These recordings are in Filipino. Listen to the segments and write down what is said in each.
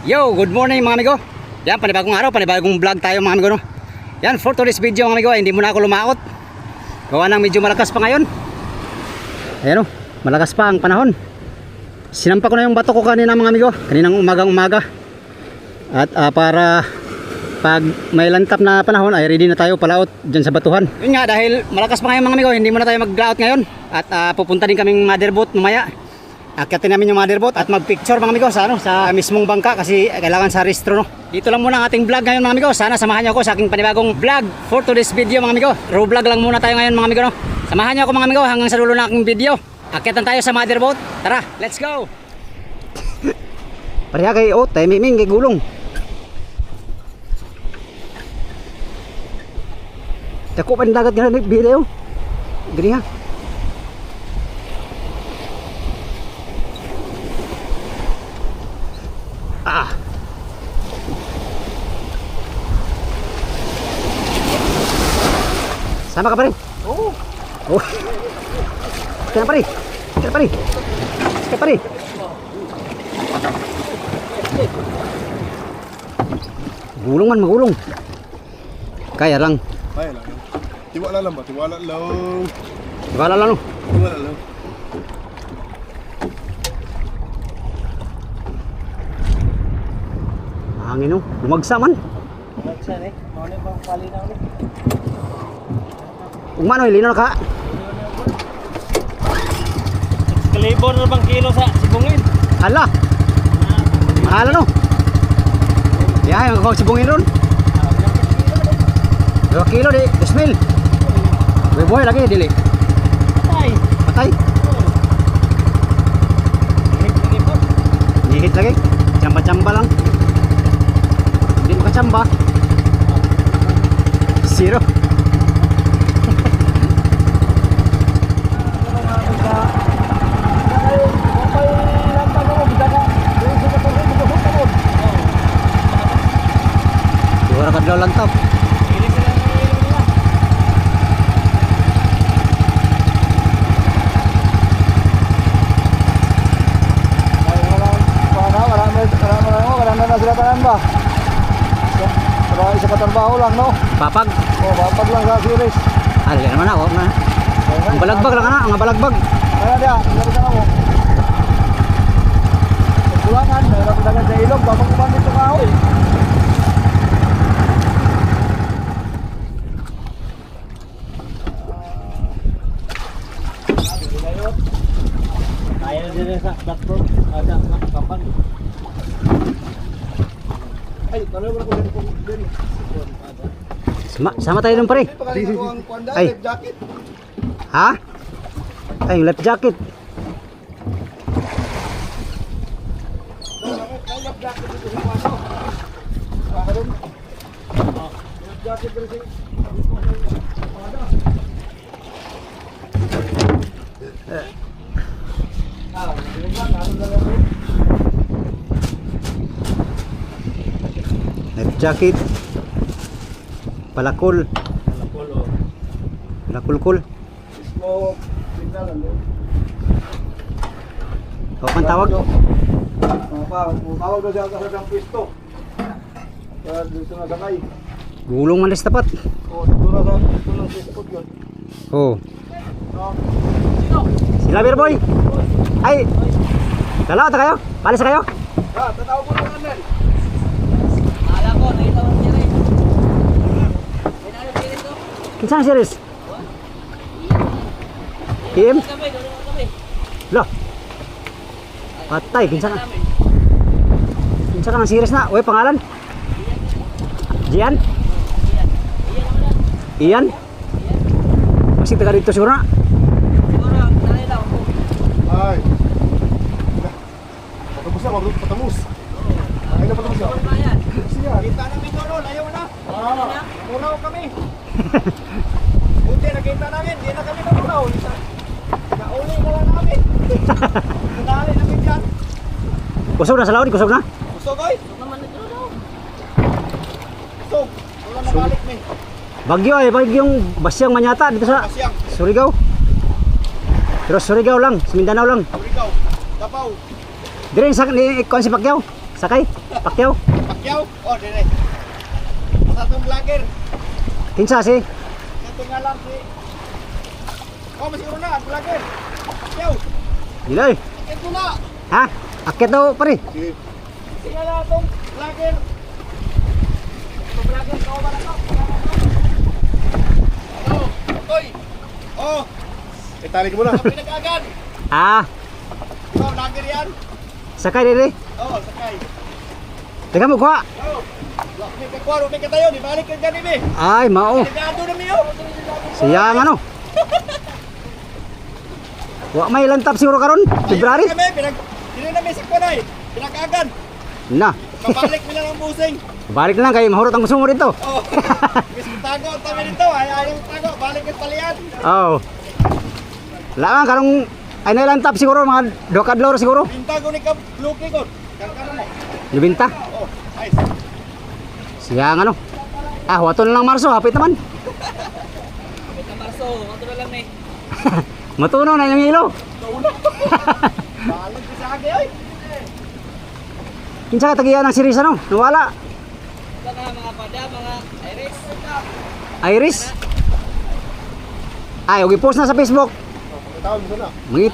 Yo, good morning mga amigo. Yan, panibagong araw, panibagong vlog tayo mga amigo, no? Yan, for today's video mga amigo, hindi muna ako lumakot. Gawa ng medyo malakas pa ngayon. Ayan o, malakas pa ang panahon. Sinampa ko na yung bato ko kanina mga amigo, kaninang umagang-umaga. At para pag may lantap na panahon ay ready na tayo palaot dyan sa batuhan. Yun nga, dahil malakas pa ngayon mga amigo, hindi muna tayo mag-laot ngayon. At pupunta din kaming motherboat mamaya. Akyatin namin yung motherboat at mag-picture mga amigo sa mismong bangka kasi kailangan sa restro, no? Dito lang muna ang ating vlog ngayon mga amigo. Sana samahan niyo ako sa aking panibagong vlog for today's video mga amigo. Raw vlog lang muna tayo ngayon mga amigo, no? Samahan niyo ako mga amigo hanggang sa dulo ng aking video. Akyatan tayo sa motherboat. Tara, let's go. Pareha kay tayo miming kay gulong. Dako pa ng dagat nga video. Gani ha. Sama ka pa rin? Oo. Oh. Kaya pa rin. Kaya pa rin. Kaya pa rin. Gulong man, magulong. Kaya lang. Kaya lang. Tiwala lang ba? Tiwala lang. Tiwala lang, no? Tiwala lang. Hangin, no? Lumagsa man. Lumagsa, eh. Ano bang palinaw, eh? Umano, ilinaw ka. Kalibor na bang kilo sa sibungin? Hala. Mahala, no? Yan, yung sibungin ron. 2 kilo di, 10,000. Buhay lagi, dili. Patay. Patay. Hihit lagi po. Nihit lagi. Chamba-chamba lang. Hindi makachamba. Zero. Dua kadlaw lang tap. Isa katrabaho lang, no? Papag. Oh, papag lang sa series. Alin naman ako na. Ang balagbag lang ana, ang balagbag. Kaya dia, naritan ako. Kulangan, mayroon ko dagan sa ilog, babang kuman dito ka ako. Kaya na din sa platform, ada kapan. Ay, tanong mo ko din. Sama tayo dun pare. Ay. Jacket. Ha? Ay, yung life jacket. Life jacket. Palakol. Palakol-kol. Smoke. Signal ano? O pang tawag? Tawag daw siya sa pwesto. Kaya dito na sakay. Gulong man tapat. Oh, dito na pwesto yun. Oh. Sila beer boy. Ay. Dalawa ta kayo? Palis kayo? Ha, tatawag mo na nan. Ala ko, naitawag niya rin. Kinsang series? Kim? Kami, doon kami. Lo. Patay, kinsa ka? Kinsa ka ng series na? Uy, pangalan? Jian? Ian? Masih taga dito siguro na? Siguro, nanay daw ako. Ay. Patamos na, patamos. Ay na patamos na. Bayan. Siya. Kita namin doon, ayaw na. Muraw kami. Buti nakita namin, di na kami namuraw. Nauli ka lang namin. Nadali namin dyan. Kusog na sa laod, kusog na? Kusog ay. Naman ito daw. Kusog. Wala na balik mi. Bagyo ay, bagyong Basyang Manyata dito sa Kasyang. Surigao. Pero Surigao lang, sa Mindanao lang. Surigao. Davao. Dire sa ni kon si Pacquiao Sakay. Pakyaw. Pakyaw. Oh, dire. Sa tong vlogger. Kinsa si? Ito nga lang si... Oh, masiguro na, vlogger. Pakyaw. Dilay. Ito na. Ha? Akyat daw pare. Tingnan na itong vlogger. Ito vlogger, ikaw ba na ito? Ano? Oy! Oh! Itali ko muna. Sabi nag-agad. Ah, Ikaw, vlogger yan? sakay diri. Oo, sakay. Teka mo kuha. Oo. May kakwaro, may katayo, di balik ka ganun eh. Ay, mao. Nagado na miyo. Siyang ano. Wa may lantap siguro karon, February. Kami, hindi na may sikpanay. Pinag-agad. Na, Kabalik mo na ng busing. balik na lang kay mahurot ang gusto mo dito. Oo. Gusto tago ang tabi dito. Ayaw tago, balik ang palian. Oh. Lang karong ay nailantap siguro mga dokadlor siguro. Pintago ni Luki ko. Kangkano mo. Libinta. Oo, nice. Siyang ano. Ah, wato na lang Marso, hapit naman. Matunaw na yung ilo. Balik ka sa agi, oy. Kinsa ka tagiyan ng series ano? Nawala. Mga pada, mga iris. Iris. Ay, okay, post na sa Facebook. Tawag mo na. Mangit.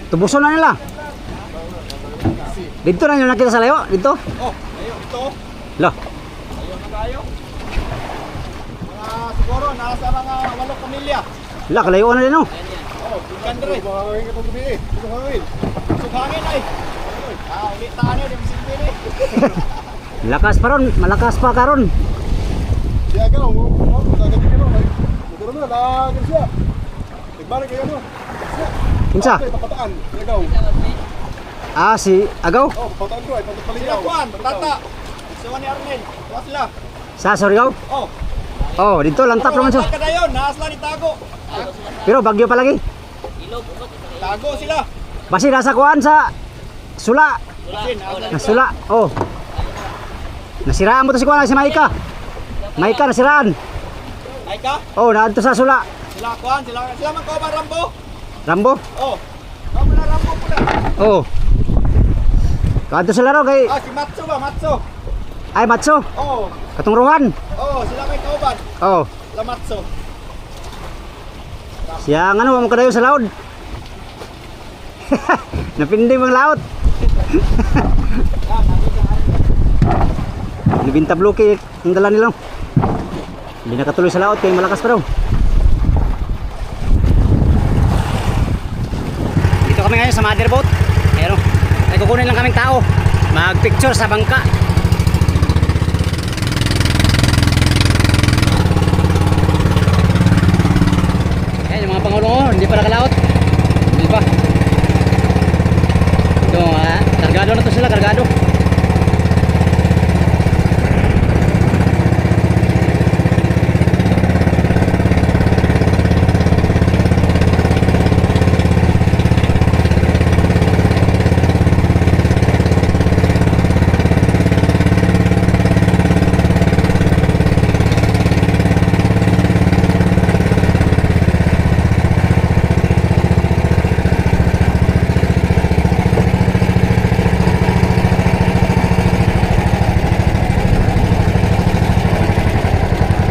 Tubuson na nila. Dito na yung nakita sa layo. Dito. Oh, ayun, ito. Lo. Ayun na tayo. Mga siguro, nasa mga 8 pamilya. La, kalayo na din oh. Oh, Kandre. Buhangin ka itong gabi eh. Buhangin. Subhangin ay. Ulit tayo, di mo silbili. Lakas pa ron, malakas pa karon. Di agaw. Nagagin ka no. Magkaroon na. Lagin siya. Nagbalik kayo no. Kinsa? Okay, papataan. Di agaw. Ah, si Agaw. Oh, papataan ko ay Sila pagpaligaw. Kuan, Tata. Siya ni Arnel. Kuha sila. Sa Surigao. Oh. Oh, dito lantap naman siya. Kada yun, naasla ni Tago. Pero bagyo pa lagi. Tago sila. Basi nasa kuan sa Sula. Sin, naasla ni Sula. Oh. Nasiraan mo to si kuan si Maika. Maika nasiraan. Ay ka? Oh, naadto sa Sula. Sila Kuan, sila man ko ba Rambo? Rambo. Oh. Kamu na Rambo pula. Oh. Kadto sa laro kay Ah, si Matso ba? Matso. ay Matso. Oh. Katungruhan. Oh, sila may kauban. Oh. Sila Matso. Siya nga ano, mo kadayo sa laod. Napindi mang laot. Libinta bloke ang dala nila. Hindi nakatuloy sa laot kaya malakas pa daw. Dito kami ngayon sa motherboat. Pero ay kukunin lang kaming tao. Mag-picture sa bangka. Ayan yung mga pangulo ko, hindi pa nakalaot. Hindi pa. Ito, kargado na to sila, kargado.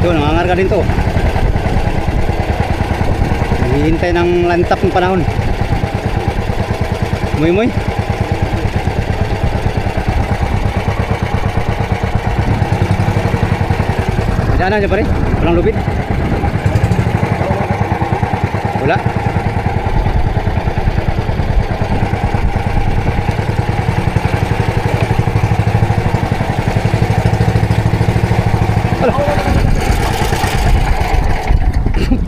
Ito, nangangarga din to. Naghihintay ng lantap ng panahon. Muy. Daanan niya pa rin? Walang lubid? Wala?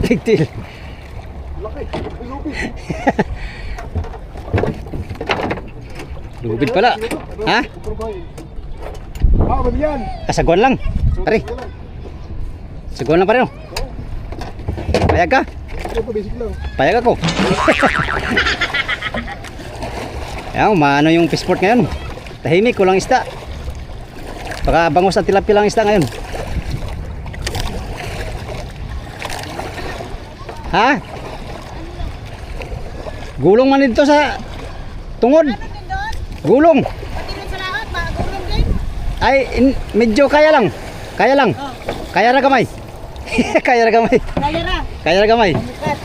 Tigtil. Laki. Ay, lupit. Lubid pala. Ha? Ah, ba yan? Kasaguan lang. Pare. Saguan lang pa rin. Oh. Payag ka? Ito, basic lang. Payag ako. Ayan, maano yung fishport ngayon. Tahimik, kulang isda. Baka bangos at tilapia lang isda ngayon. Ha? Gulong man dito sa tungod. Gulong. Ay, medyo kaya lang. Kaya lang. Kaya ra gamay. Kaya ra gamay. Kaya ra. Kaya ra gamay. Bukat.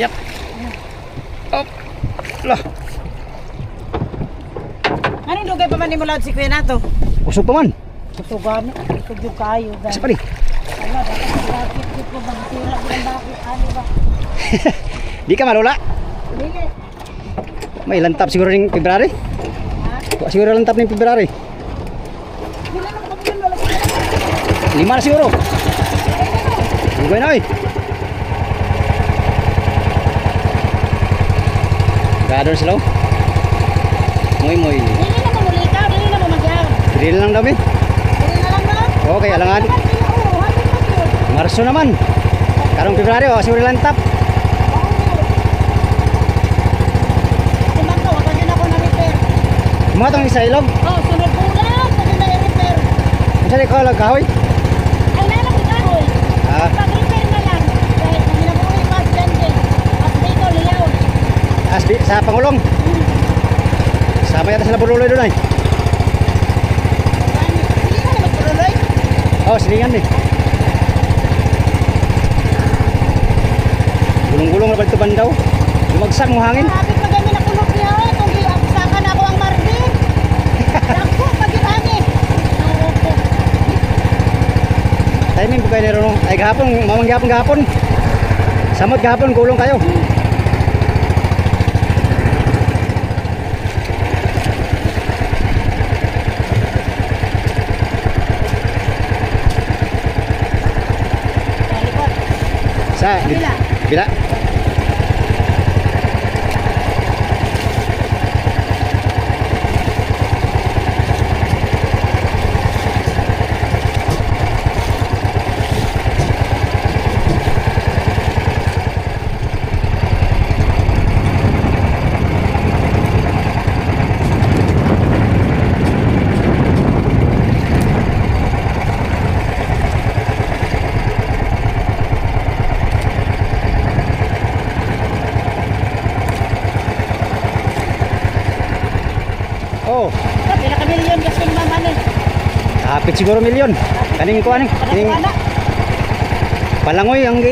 Yep. Op. Lah, Anong dugay pa man ni mo laod si Kuya nato? usog pa man. Kutugan, kutug kayo. Sa pali. Ala, dapat bakit ko ba sira bilang bakit ano ba? Di ka malula. Dili. May lantap siguro ning February. Ha? Siguro lantap ning February. Dili na ko bilang wala. 5 na siguro. Unggoy na oy. Gadon sila. Moy moy. Dili na mo mulikaw, dili na mo magyaw. Drill lang daw, eh. Dili na lang na. Okay, alangan. Marso naman. Karong February, oh, siguro lantap. Kumanta, wag din ako na-repair. Mga tong isa ilog. Oh, sunod bulan, pwede na i-repair. Ang sali ko kahoy. Ay, nana ko kahoy. Ah. Pag-repair na lang. Dahil kung ginabuhay pa, dyan. At dito, liyaw. Sa Pangulong. Sama yata sila Buruloy doon ay. Hindi ka na magtuloy. Oh, silingan eh. Gulong-gulong na balito bandaw. Lumagsak mo hangin. Kapit pa kami na kulog niya. Kung giapsakan ako ang mardi. Dako, pag-itani. Timing po kayo nero no. Ay gahapon, mamang gahapon. Samot gahapon, gulong kayo. Sa Bila. Bila. Oh, Pila ka milyon kasi ni mama ni. hapit siguro milyon. Kaning kuan kaning Anak. palangoy ang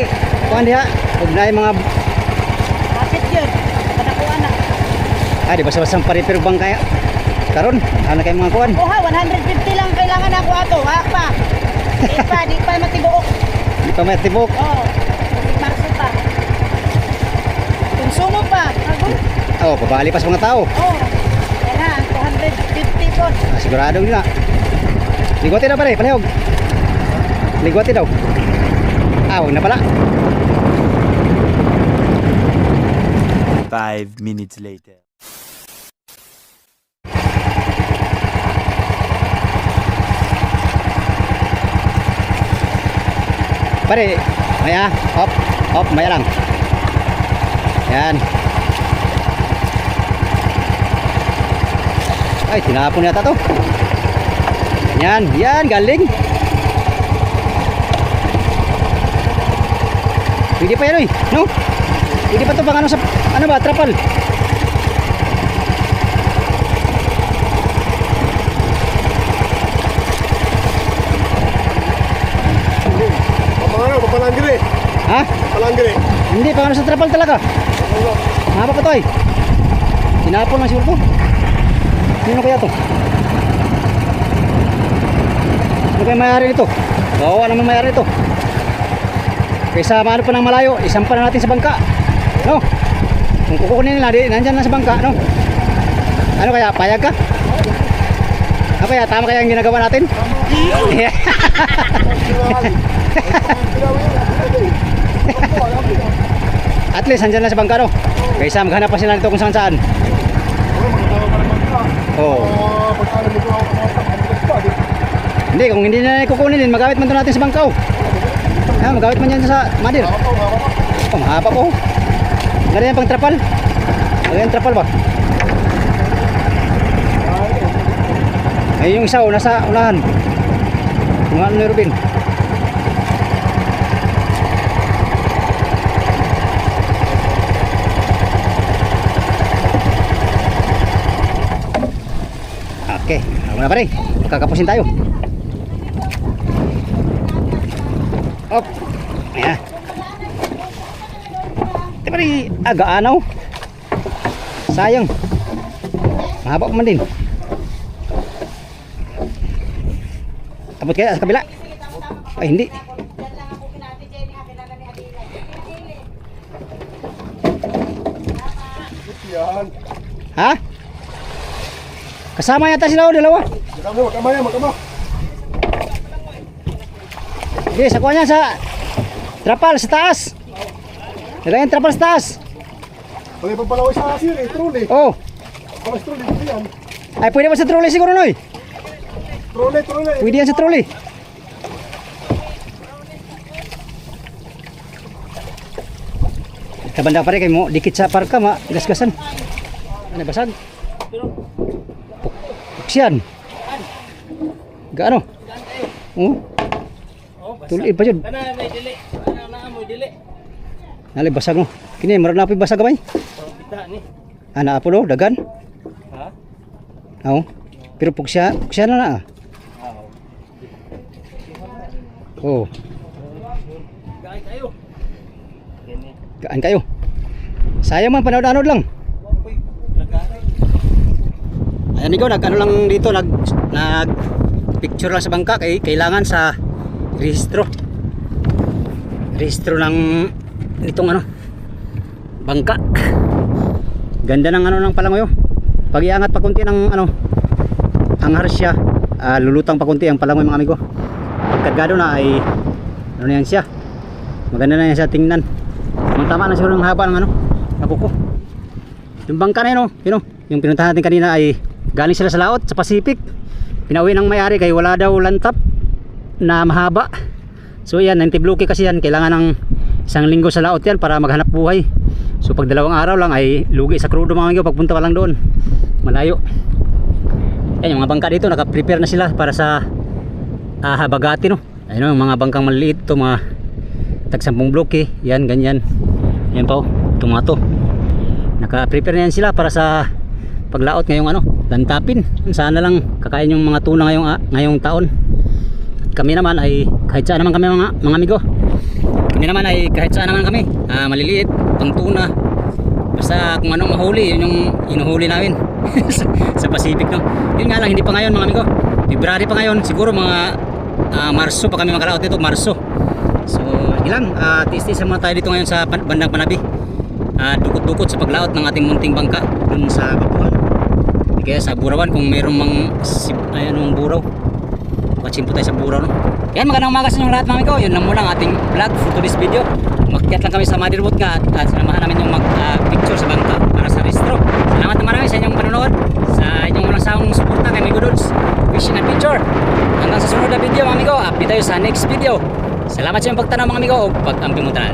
kuan diha. Ug naay mga Kapit yun. Anak ko anak. di basta-basta paripir bang kaya. Karon, ano kay mga kuan? Oh ha, 150 lang kailangan ako ato. Ha pa. Di pa matibuok. Di pa may tibok. Oh. Kasi marso pa. Konsumo pa. Agul. Oh, pabali pas mga tao. Oh. Yan ha, 250 po. Sigurado nila. Ligotin na pare, palihog. Ligotin daw. Huwag na pala. 5 minutes later. Pare, maya, hop, maya lang. Yan. Ay, tinapon yata to. Yan, galing. Pwede pa yan, no? Pwede pa to bang ano sa, ano ba, trapal? Papalanggiri. Ha? Papalanggiri. Hindi, pang ano sa trapal talaga. Mahaba pa to eh. Tinapon lang siguro to. Sino kaya to? Ano kaya mayari nito? Oo, ano mayari nito? Kaysa maano pa ng malayo, isampa na natin sa bangka. No? Kung kukunin nila, nandyan na sa bangka, no? Ano kaya, payag ka? Ano kaya, tama kaya ang ginagawa natin? At least, nandyan na sa bangka, no? Kaysa maghanap pa sila nito kung saan saan. Oo. Hindi, kung hindi na kukunin din, magamit man ito natin sa bangkaw. Magamit man yan sa madir. Oh, mahaba po. Ganyan pang trapal. Ganyan trapal ba? Ay, yung isa, nasa unahan. Yung ano ni Rubin. Okay. Muna pare, kakapusin tayo. Op. Ayan. Di pare, agaanaw. Sayang. Mahaba pa man din. Abot kaya sa kabila? Ay hindi. Yan. Ha? Kasama yata sila o dalawa. Magkama yan, magkama. Hindi, sa kuha niya sa trapal sa taas. Lagyan trapal sa taas. Pwede pa pala sa asir eh, trolley. Oh, Palas trolley, dito yan. ay pwede ba sa trolley siguro noy? Trolley, trolley. Pwede yan sa trolley. Kabanda pare kay mo dikit sa parka ma gasgasan. Ano basag? Puksyan. Gaano? Oh. Tuloy pa jud. Kana may dili. Ana mo dili. Nali basag no. Kini meron na pa basag gamay. Kita ni. Ana apo do dagan. Ha? Oo. Pero puksya na na. Oh, Gay kayo. Kini. gaan kayo. Sayang man panood-anood lang. Koy lagaray. Ayan ikaw, nag-ano lang dito, nag picture lang sa bangka kay kailangan sa rehistro ng itong ano bangka. Ganda ng ano ng palangoy. Pag iangat pa konti ng ano ang harsya, lulutang pa konti ang palangoy mga amigo. Pagkargado na ay ano na yan siya, maganda na yan siya tingnan. Tama na siguro ng haba ng ano nabuko. Yung bangka na yun, yung pinuntahan natin kanina ay galing sila sa laot sa Pacific. Pinauwi ng may-ari kay wala daw lantap na mahaba. So yan, 90 bloke kasi yan, kailangan ng 1 linggo sa laot yan para maghanap buhay. So pag 2 araw lang ay lugi sa crudo mga amigo, pagpunta pa lang doon malayo. Yan, yung mga bangka dito naka-prepare na sila para sa habagati no. Ayun yung mga bangkang maliliit to, mga tag 10 bloke, yan ganyan. Yan pa oh, tomato. Naka-prepare na yan sila para sa paglaot ngayong ano, lantapin. Sana lang kakain yung mga tuna ngayong taon. Kami naman ay kahit saan naman kami mga amigo. Kami naman ay kahit saan naman kami, maliliit, pang tuna. Basta kung anong mahuli, yun yung inuhuli namin sa Pacific no. Yun nga lang, hindi pa ngayon mga amigo. February pa ngayon, siguro mga Marso pa kami makalaot dito, Marso. So, ilang tiis-tiis muna tayo dito ngayon sa bandang Panabi. Dukot-dukot sa paglaot ng ating munting bangka dun sa Bapuan. Kaya sa Burawan kung mayroong mang buraw, pakachimpo tayo sa buraw no? Yan, magandang umaga sa inyong lahat mga amigo. Yun lang muna ang ating vlog for today's video. Umakyat lang kami sa motherboard nga at sinamahan namin yung mag-picture sa bangka para sa restro. Salamat na marami sa inyong panonood, sa inyong walang sawang suporta kay Migo Dudes Fishing Adventure. Hanggang sa sunod na video mga amigo, update tayo sa next video. Salamat sa inyong pagtanaw mga amigo o pag-ampi mo tanan.